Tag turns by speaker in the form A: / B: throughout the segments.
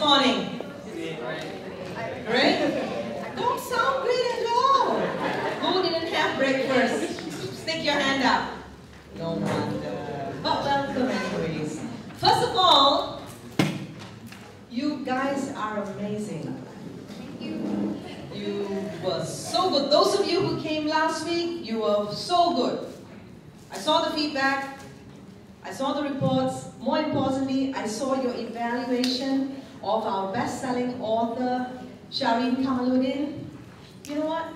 A: morning? Great? Don't sound great at all. Who didn't have breakfast? Stick your hand up. No wonder. But welcome anyways. First of all, you guys are amazing.
B: Thank you.
A: You were so good. Those of you who came last week, you were so good. I saw the feedback. I saw the reports. More importantly, I saw your evaluation of our best-selling author, Shireen Kamaluddin. You know what?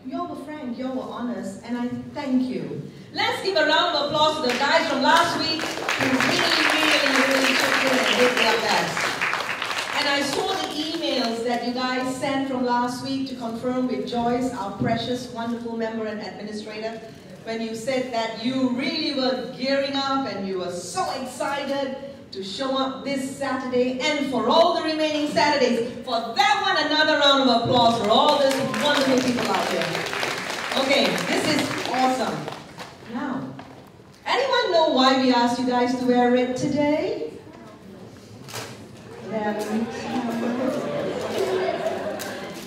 A: You were frank, you were honest, and I thank you. Let's give a round of applause to the guys from last week who really chipped in and did their best. And I saw the emails that you guys sent from last week to confirm with Joyce, our precious, wonderful member and administrator, when you said that you really were gearing up and you were so excited to show up this Saturday and for all the remaining Saturdays. For that one, another round of applause for all these wonderful people out there. Okay, this is awesome. Now, anyone know why we asked you guys to wear red today?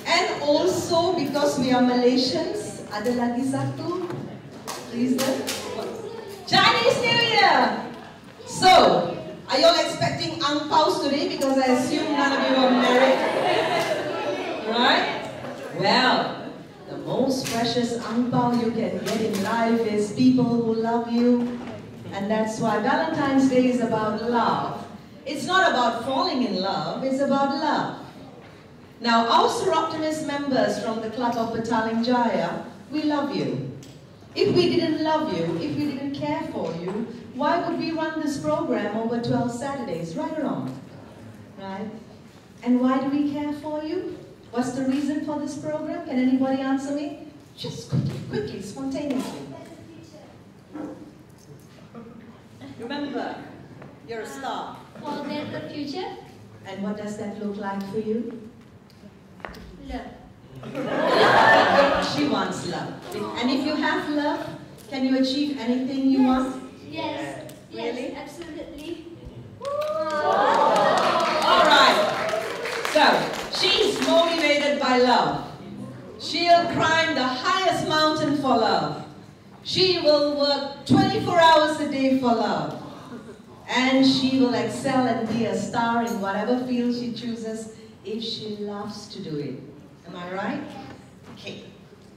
A: And also because we are Malaysians, ada lagi satu reason. Chinese New Year! So, are you all expecting ang paos today? Because I assume none of you are married. Right? Well, the most precious ang pao you can get in life is people who love you. And that's why Valentine's Day is about love. It's not about falling in love, it's about love. Now, our Seroptimus members from the Club of Petaling Jaya, we love you. If we didn't love you, if we didn't care for you, why would we run this program over 12 Saturdays, right or wrong? Right? And why do we care for you? What's the reason for this program? Can anybody answer me? Just quickly, spontaneously. Remember, you're a star.
B: For the future,
A: And what does that look like for you?
B: love.
A: She wants love. And if you have love, can you achieve anything you want?
B: Yes.
A: Really?
B: Yes, absolutely.
A: Alright. So, she's motivated by love. She'll climb the highest mountain for love. She will work 24 hours a day for love. And she will excel and be a star in whatever field she chooses if she loves to do it. Am I right? Okay.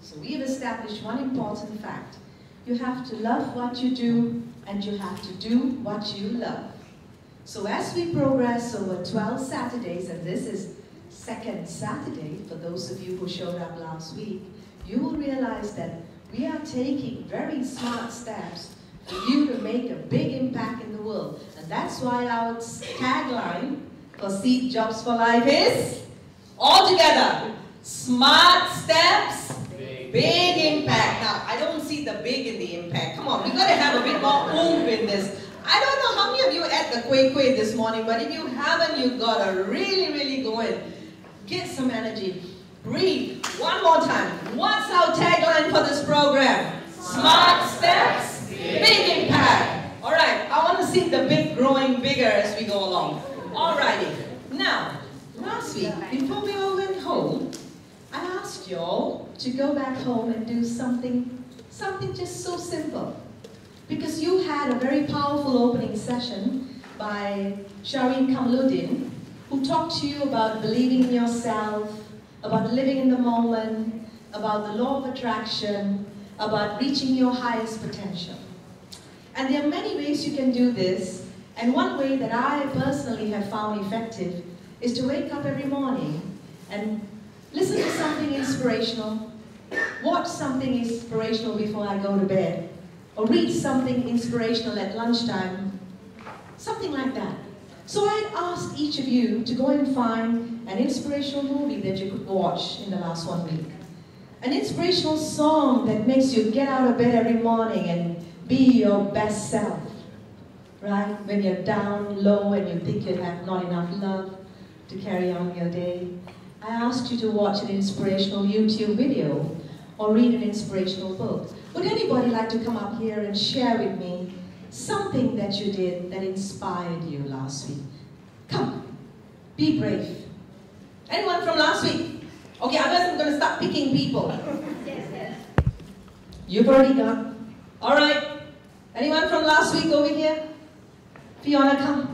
A: So we have established one important fact. You have to love what you do, and you have to do what you love. So as we progress over 12 Saturdays, and this is second Saturday for those of you who showed up last week, you will realize that we are taking very smart steps for you to make a big impact in the world. And that's why our tagline for Seed Jobs for Life is, all together, smart steps, big impact. Now, I don't see the big in the impact. Come on, we got to have a bit more oomph in this. I don't know how many of you were at the Kueh Kueh this morning, but if you haven't, you got to really go and get some energy. Breathe. One more time. What's our tagline for this program? Smart steps, big impact. All right, I want to see the big growing bigger as we go along. All righty. Now, last week, before we all went home, I asked you all to go back home and do something just so simple. Because you had a very powerful opening session by Shireen Kamaluddin, who talked to you about believing in yourself, about living in the moment, about the law of attraction, about reaching your highest potential. And there are many ways you can do this, and one way that I personally have found effective is to wake up every morning and listen to something inspirational, watch something inspirational before I go to bed, or read something inspirational at lunchtime, something like that. So I asked each of you to go and find an inspirational movie that you could watch in the last 1 week. An inspirational song that makes you get out of bed every morning and be your best self. Right? When you're down low and you think you have not enough love to carry on your day. I asked you to watch an inspirational YouTube video or read an inspirational book. Would anybody like to come up here and share with me something that you did that inspired you last week? Come. Be brave. Anyone from last week? Okay, otherwise I'm going to start picking people.
B: Yes, yes.
A: You've already gone. All right. Anyone from last week over here? Fiona, come.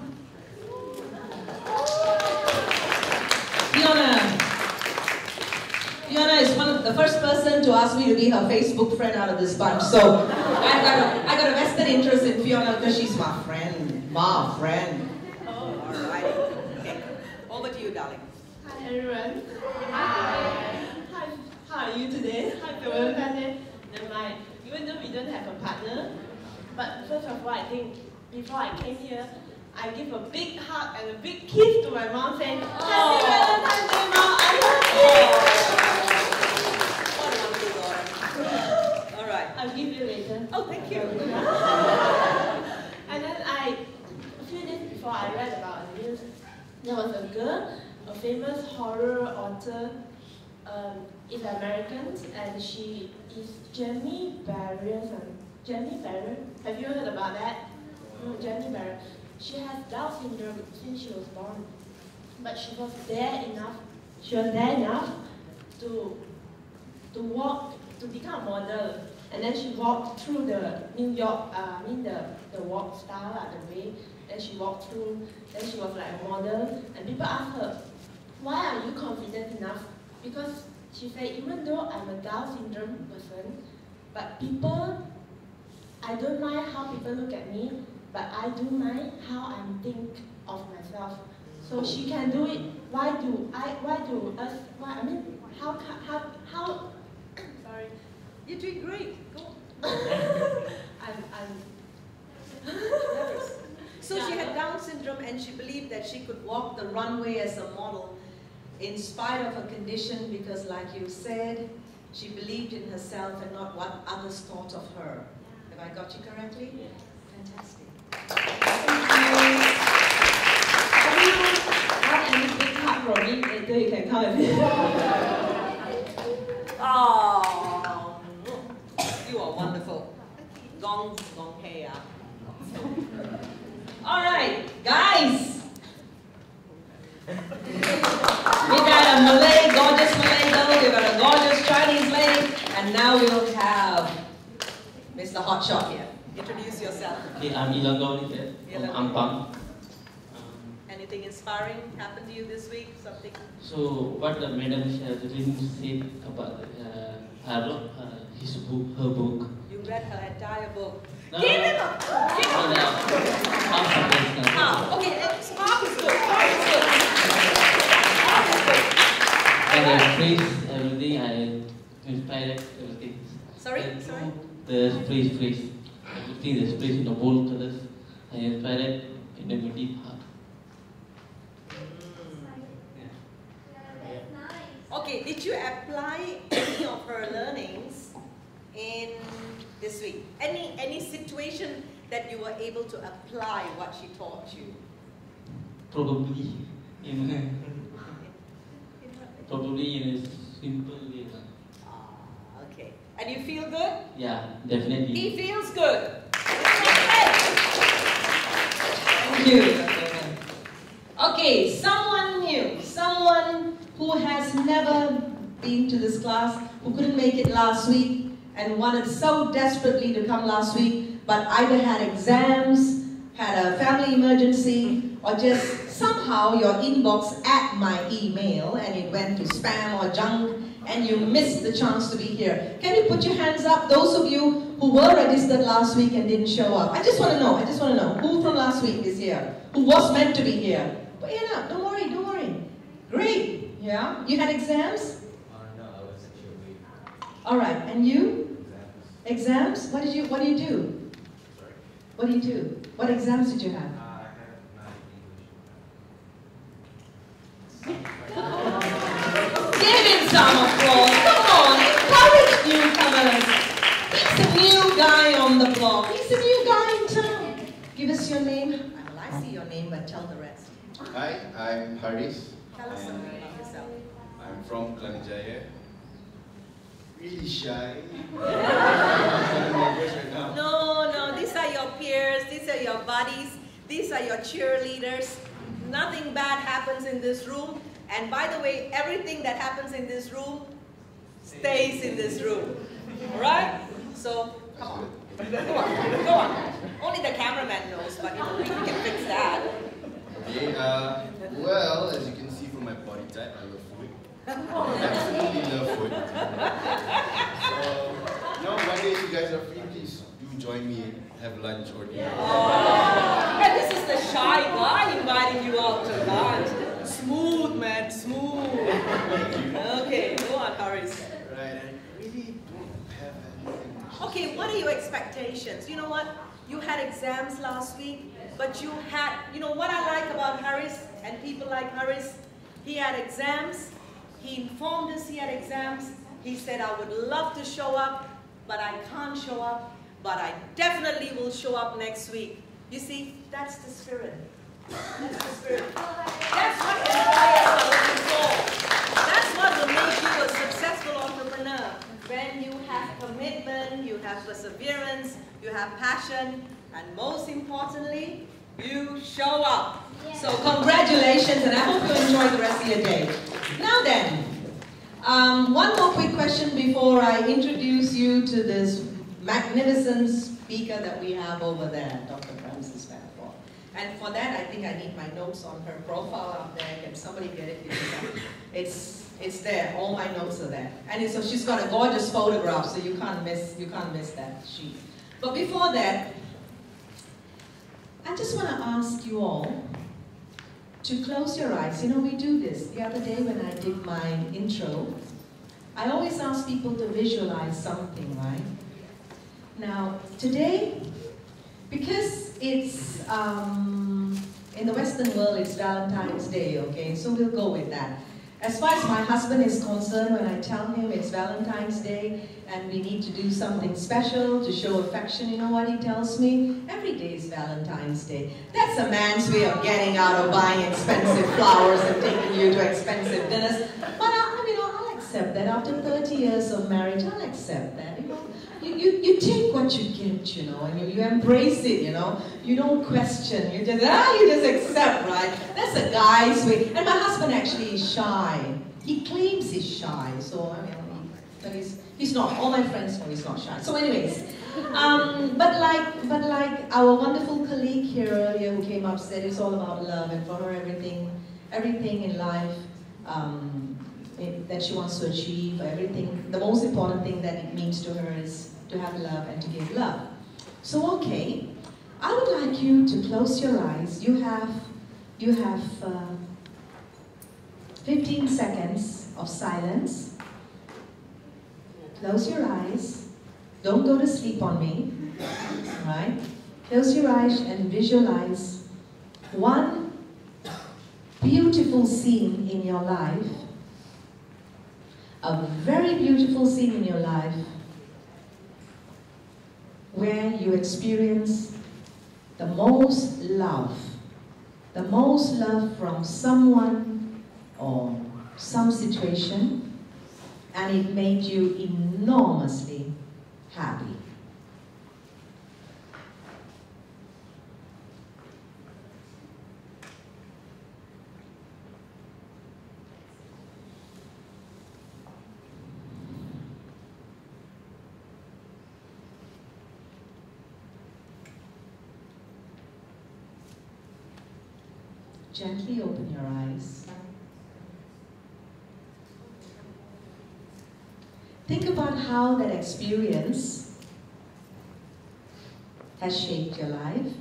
A: Fiona is the first person to ask me to be her Facebook friend out of this bunch. So I got a vested interest in Fiona because she's my friend. My friend.
C: Oh, all right. Okay. Over to you, darling.
D: Hi everyone. Hi. How are you today? Hi everyone. Never mind. Even though we don't have a partner, but first of all, I think before I came here, I give a big hug and a big kiss to my mom, saying, "Happy Valentine's Day, Mom! I love you."
C: What a wonderful daughter. All right.
D: I'll give you later.
C: Oh, thank you.
D: And then a few days before, I read about a news. There was a girl, a famous horror author, is American, and she is Jenny Barrier. Jenny Barrier, have you heard about that? Jenny Barrier. She has Down syndrome since she was born, but she was there enough. She was there enough to walk, to become a model, and then she walked through the New York, the walk style, the way. Then she walked through. Then she was like a model, and people asked her, "Why are you confident enough?" Because she said, even though I'm a Down syndrome person, but I don't mind how people look at me, but I do mind how I think of myself. So she can do it. How, sorry.
C: You're doing great. Go.
D: I'm
C: So she had Down syndrome and she believed that she could walk the runway as a model in spite of her condition because, like you said, she believed in herself and not what others thought of her. Have I got you correctly?
D: Yeah.
C: Fantastic.
D: want any big hug from me, later you can come and
C: Oh, you are wonderful. Gong hey, ah.
A: All right, guys. We got a gorgeous Malay girl, we got a gorgeous Chinese lady, and now we'll have Mr. Hotshot here.
C: Introduce yourself.
E: Okay, I'm Ilanggaw from Ampang.
C: Anything inspiring happened to you this week? Something?
E: So, what the Madam Shazlin said about her book.
C: You read her entire book.
E: No,
C: Give him a... Okay, half is good. Half is good.
E: And I praise everything, I inspired everything.
C: Sorry?
E: The praise. Everything is praise in the bold colors. I inspired in the deep heart.
C: Okay, did you apply any of her learnings in this week? Any situation that you were able to apply what she taught you?
E: Probably in a simple way.
C: Okay. And you feel good?
E: Yeah, definitely.
C: He feels good.
A: Thank you. Okay, someone new, someone who has never been to this class, who couldn't make it last week and wanted so desperately to come last week, but either had exams, had a family emergency, or just somehow your inbox at my email and it went to spam or junk and you missed the chance to be here. Can you put your hands up, those of you who were registered last week and didn't show up? I just want to know, who from last week is here? Who was meant to be here? Put your hand up, don't worry. Great, yeah? You had exams?
F: No, I was actually away.
A: All right, and you?
F: Exams.
A: Exams? What do you do?
F: Sorry.
A: What do you do? What exams did you have?
F: I have
A: Give him some applause. Come on, encourage newcomers. He's a new guy on the block. He's a new guy in town. Give us your name.
C: Well, I see your name, but tell the rest.
F: Hi, I'm Haris.
C: Tell us something about yourself.
F: I'm from Klanjaya. Really shy.
C: No, these are your peers, these are your buddies, these are your cheerleaders. nothing bad happens in this room. And by the way, everything that happens in this room stays in this room. Alright? So, come on. Go on. Go on. Only the cameraman knows, but you know, we can fix that.
F: Okay, well, as you can see from my body type, I love food. Absolutely love food. So, one day if you guys are free, please do join me and have lunch or dinner.
C: Oh, yeah, this is the shy guy inviting you out to lunch. Smooth, man, smooth. Okay, go on, Haris.
F: Right, I really don't have anything.
C: Okay, what are your expectations? You know what? You had exams last week, but you had, you know what I like about Haris and people like Haris? He had exams. He informed us he had exams. He said, I would love to show up, but I can't show up, but I definitely will show up next week. You see, that's the spirit. That's the spirit. That's what employers are looking for. That's what will make you a successful entrepreneur. When you have commitment, you have perseverance, you have passion, and most importantly, you show up.
A: So congratulations, and I hope you enjoy the rest of your day. Now then, one more quick question before I introduce you to this magnificent speaker that we have over there, Dr. Frances Bedford. And for that, I think I need my notes on her profile up there. Can somebody get it? It's there. All my notes are there. And so she's got a gorgeous photograph, so you can't miss that sheet. But before that, I just want to ask you all to close your eyes. You know, we do this. The other day when I did my intro, I always ask people to visualize something, right? Now, today, because it's, in the Western world, it's Valentine's Day, okay? So we'll go with that. As far as my husband is concerned, when I tell him it's Valentine's Day and we need to do something special to show affection, you know what he tells me? Every day is Valentine's Day. That's a man's way of getting out of buying expensive flowers and taking you to expensive dinners. But I'll accept that. After 30 years of marriage, I'll accept that. You take what you get, you know, and you embrace it, you know. You don't question, you just accept, right? That's a guy's way. And my husband actually is shy. He claims he's shy, so but he's not. All my friends know he's not shy. So anyways, but like our wonderful colleague here earlier who came up said, it's all about love, and for her everything in life that she wants to achieve, the most important thing that it means to her is to have love and to give love. So okay, I would like you to close your eyes. You have 15 seconds of silence. Close your eyes. Don't go to sleep on me. Right? Close your eyes and visualize one beautiful scene in your life. A very beautiful scene in your life where you experience the most love from someone or some situation, and it made you enormously happy. Gently open your eyes. Think about how that experience has shaped your life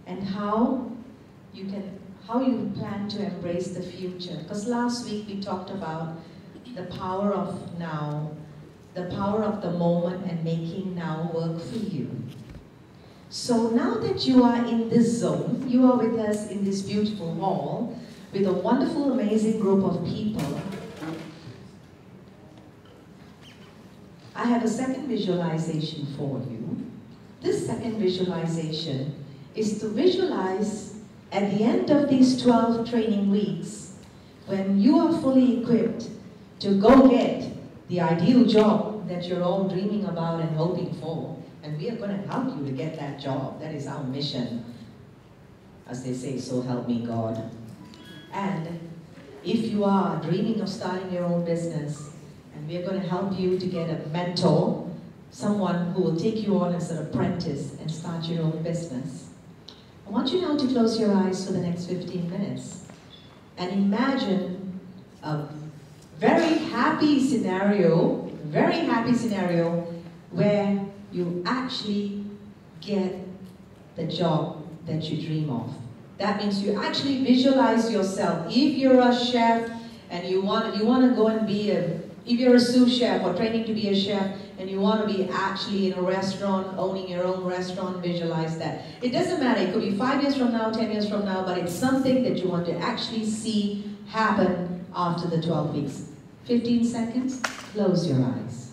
A: and how you plan to embrace the future. Because last week we talked about the power of now, the power of the moment and making now work for you. So now that you are in this zone, you are with us in this beautiful hall with a wonderful, amazing group of people. I have a second visualization for you. This second visualization is to visualize at the end of these 12 training weeks when you are fully equipped to go get the ideal job that you're all dreaming about and hoping for. And we are going to help you to get that job. That is our mission. As they say, so help me God. And if you are dreaming of starting your own business, and we are going to help you to get a mentor, someone who will take you on as an apprentice and start your own business. I want you now to close your eyes for the next 15 minutes and imagine a very happy scenario where you actually get the job that you dream of. That means you actually visualize yourself. If you're a chef and you want to go and be if you're a sous chef or training to be a chef and you want to be actually in a restaurant, owning your own restaurant, visualize that. It doesn't matter, it could be 5 years from now, 10 years from now, but it's something that you want to actually see happen after the 12 weeks. 15 seconds, close your eyes.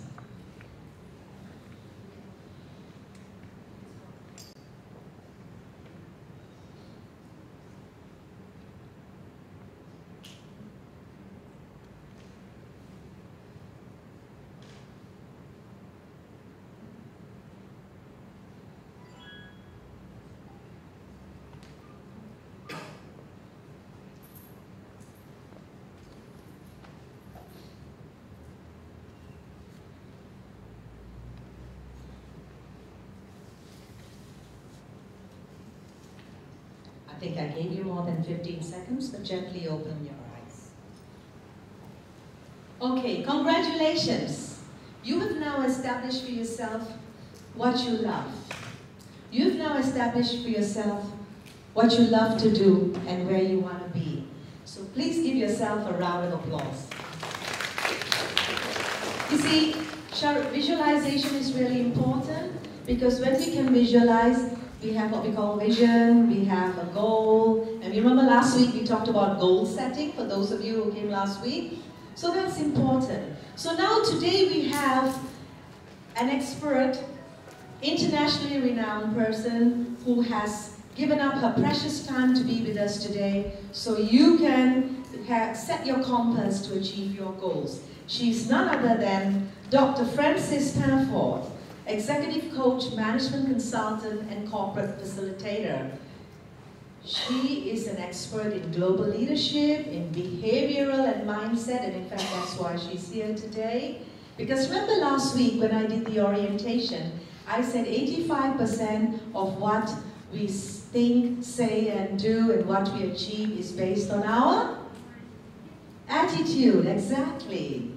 A: I think I gave you more than 15 seconds, but gently open your eyes. Okay, congratulations. You have now established for yourself what you love. You've now established for yourself what you love to do and where you want to be. So please give yourself a round of applause. You see, visualization is really important because when we can visualize, we have what we call vision, we have a goal, and remember last week we talked about goal setting for those of you who came last week. So that's important. So now today we have an expert, internationally renowned person who has given up her precious time to be with us today so you can set your compass to achieve your goals. She's none other than Dr. Frances Pannafort, executive coach, management consultant, and corporate facilitator. She is an expert in global leadership, in behavioral and mindset, and in fact that's why she's here today. Because remember last week when I did the orientation, I said 85% of what we think, say, and do, and what we achieve is based on our attitude, exactly.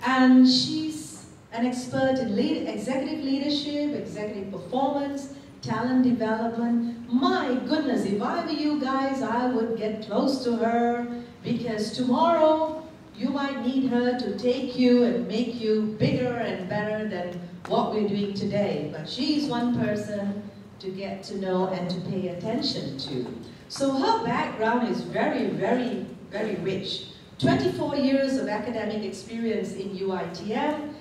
A: And she's an expert in executive leadership, executive performance, talent development. My goodness, if I were you guys, I would get close to her because tomorrow you might need her to take you and make you bigger and better than what we're doing today. But she's one person to get to know and to pay attention to. So her background is very, very, very rich. 24 years of academic experience in UiTM,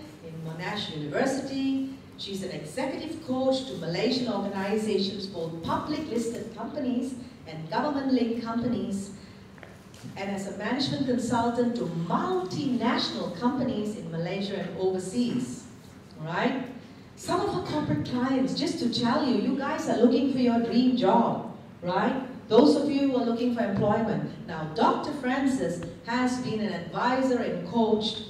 A: Monash University. She's an executive coach to Malaysian organizations, both public listed companies and government-linked companies, and as a management consultant to multinational companies in Malaysia and overseas. All right? Some of her corporate clients, just to tell you, you guys are looking for your dream job, right? Those of you who are looking for employment. Now, Dr. Frances has been an advisor and coach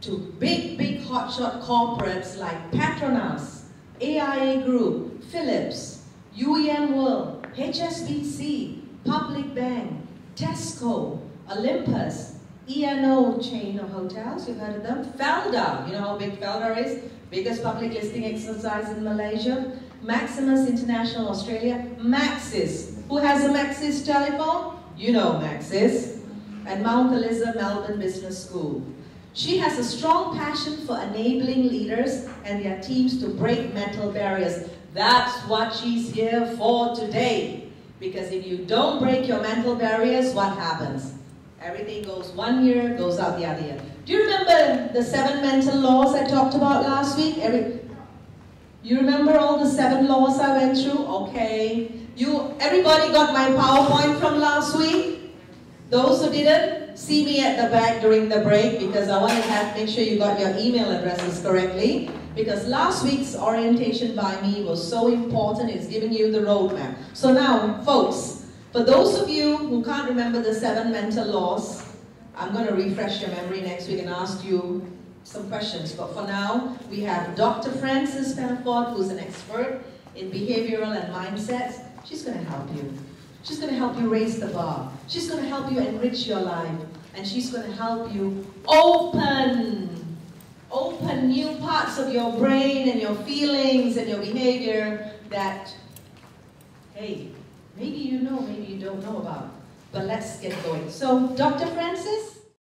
A: to big hotshot corporates like Petronas, AIA Group, Philips, UEM World, HSBC, Public Bank, Tesco, Olympus, E&O chain of hotels, you've heard of them, Felda, you know how big Felda is? Biggest public listing exercise in Malaysia, Maximus International Australia, Maxis. Who has a Maxis telephone? You know Maxis. And Mount Eliza Melbourne Business School. She has a strong passion for enabling leaders and their teams to break mental barriers. That's what she's here for today. Because if you don't break your mental barriers, what happens? Everything goes one year, goes out the other year. Do you remember the 7 mental laws I talked about last week? You remember all the 7 laws I went through? Okay. Everybody got my PowerPoint from last week? Those who didn't, see me at the back during the break because I want to make sure you got your email addresses correctly. Because last week's orientation by me was so important, it's giving you the roadmap. So now, folks, For those of you who can't remember the 7 mental laws, I'm going to refresh your memory next week and ask you some questions. But for now, we have Dr. Frances Penafort, who's an expert in behavioral and mindsets. She's going to help you. She's going to help you raise the bar. She's going to help you enrich your life. And she's going to help you open new parts of your brain and your feelings and your behavior that, hey, maybe you know, maybe you don't know about. But let's get going. So, Dr. Frances?